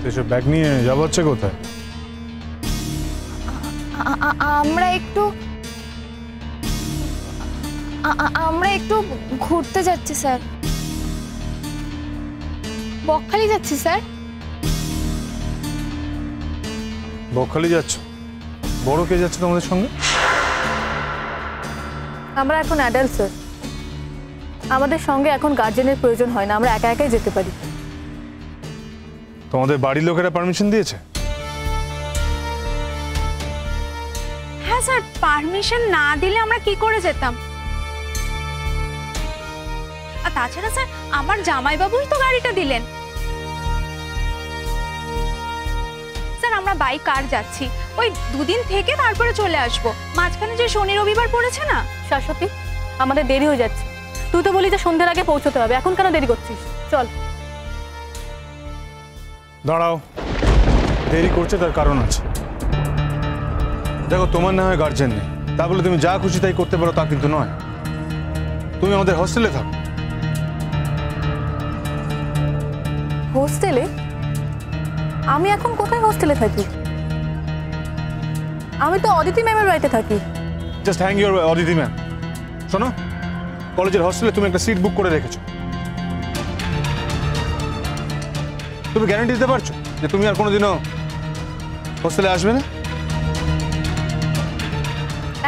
এসব ব্যাগ নিয়ে যাওয়া হচ্ছে কোথায়? আমরা একটু ঘুরতে যাচ্ছি স্যার। বকখালি যাচ্ছি স্যার। বকখালি যাচ্ছ? বড় কে যাচ্ছে তোমাদের সঙ্গে? আমরা এখন অ্যাডাল্ট স্যার, আমাদের সঙ্গে এখন গার্জেনের প্রয়োজন হয় না, আমরা একা একাই যেতে পারি। তোমাদের বাড়ির লোকেরা পারমিশন দিয়েছে? হ্যাঁ স্যার, পারমিশন না দিলে আমরা কি করে যেতাম? আর তাছাড়া স্যার আমার জামাইবাবুই তো গাড়িটা দিলেন। স্যার আমরা বাই কার যাচ্ছি, ওই দুদিন থেকে তারপরে চলে আসবো। মাঝখানে যে শনি রবিবার পড়েছে না। শাশ্বতী, আমাদের দেরি হয়ে যাচ্ছে। তুই তো বলি যে সন্ধ্যার আগে পৌঁছতে হবে, এখন কেন দেরি করছিস? চল। দাঁড়াও, দেরি করছে তার কারণ আছে। দেখো, তোমার না হয় গার্জেন নেই, তা বলে তুমি যা খুশি তাই করতে পারো তা কিন্তু নয়। তুমি আমাদের হস্টেলে থাকো। হোস্টেলে? আমি এখন কোথায় হোস্টেলে থাকি? আমি তো অদিতি ম্যামের বাড়িতে থাকি। Just hang your Aditi ma'am. শোনো, কলেজের হস্টেলে তুমি একটা সিট বুক করে রেখেছো। তুমি গ্যারান্টি দিতে পারছো যে তুমি আর কোনোদিনও হোস্টেলে আসবে না?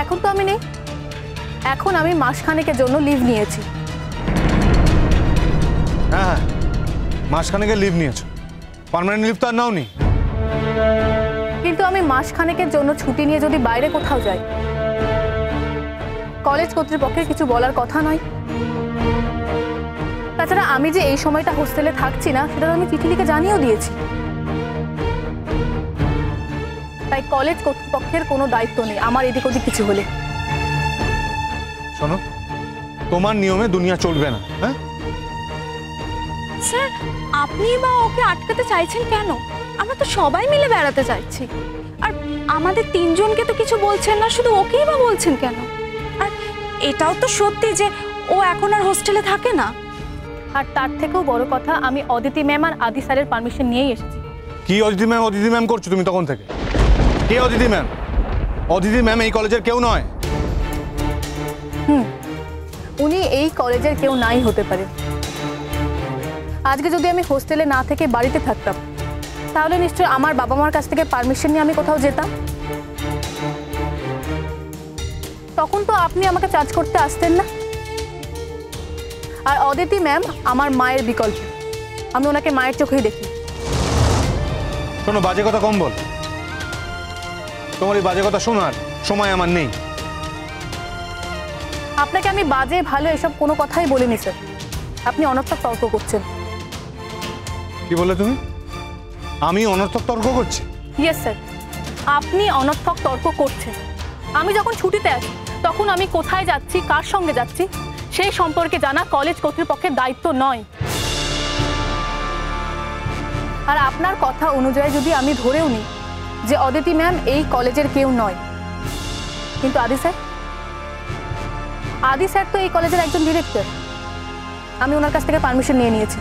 এখন তো আমি নেই, এখন আমি মাসখানেকের জন্য লিভ নিয়েছি। হ্যাঁ হ্যাঁ, মাসখানেকের লিভ নিয়েছো, পার্মানেন্ট লিভ তো আর নাওনি। কিন্তু আমি মাসখানেকের জন্য ছুটি নিয়ে যদি বাইরে কোথাও যাই, কলেজ কর্তৃপক্ষের কিছু বলার কথা নয়। তাছাড়া আমি যে এই সময়টা হোস্টেলে থাকছি না সেটা আমি চিঠি লিখে জানিয়েও দিয়েছি। তাই কলেজ কর্তৃপক্ষের কোনো দায়িত্ব নেই আমার এদিক ওদিক কিছু হলে। শোনো, তোমার নিয়মে দুনিয়া চলবে না। হ্যাঁ স্যার, আপনি বা ওকে আটকাতে চাইছেন কেন? আমরা তো সবাই মিলে বেড়াতে চাইছি। আর আমাদের তিনজনকে তো কিছু বলছেন না, শুধু ওকেই বা বলছেন কেন? আর এটাও তো সত্যি যে ও এখন আর হোস্টেলে থাকে না। আর তার থেকেও বড় কথা, আমি অদিতি ম্যাম আর আদি স্যারের পারমিশন নিয়েই এসেছি। কি অদিতি ম্যাম অদিতি ম্যাম করছো তুমি তখন থেকে? কে অদিতি ম্যাম? অদিতি ম্যাম এই কলেজের কেউ নয়। উনি এই কলেজের কেউ নাই হতে পারে। আজকে যদি আমি হোস্টেলে না থেকে বাড়িতে থাকতাম, তাহলে নিশ্চয় আমার বাবা মার কাছ থেকে পারমিশন নিয়ে আমি কোথাও যেতাম। তখন তো আপনি আমাকে চার্জ করতে আসতেন না। আর অদিতি ম্যাম আমার মায়ের বিকল্প, আমি ওনাকে মায়ের চোখেই দেখি। শোনো, বাজে কথা কম বল। তোমার এই বাজে কথা শোনার সময় আমার নেই। আপনাকে আমি বাজে ভালো এসব কোনো কথাই বলিনি স্যার, আপনি অনর্থক তর্ক করছেন। কি বলে তুমি? আমি অনর্থক তর্ক করছি? ইয়েস স্যার, আপনি অনর্থক তর্ক করছেন। আমি যখন ছুটিতে আছি তখন আমি কোথায় যাচ্ছি, কার সঙ্গে যাচ্ছি, সেই সম্পর্কে জানা কলেজ কর্তৃপক্ষের দায়িত্ব নয়। আর আপনার কথা অনুযায়ী যদি আমি ধরেও নিই যে অদিতি ম্যাম এই কলেজের কেউ নয়, কিন্তু আদি স্যার তো এই কলেজের একজন ডিরেক্টর। আমি ওনার কাছ থেকে পারমিশন নিয়ে নিয়েছি।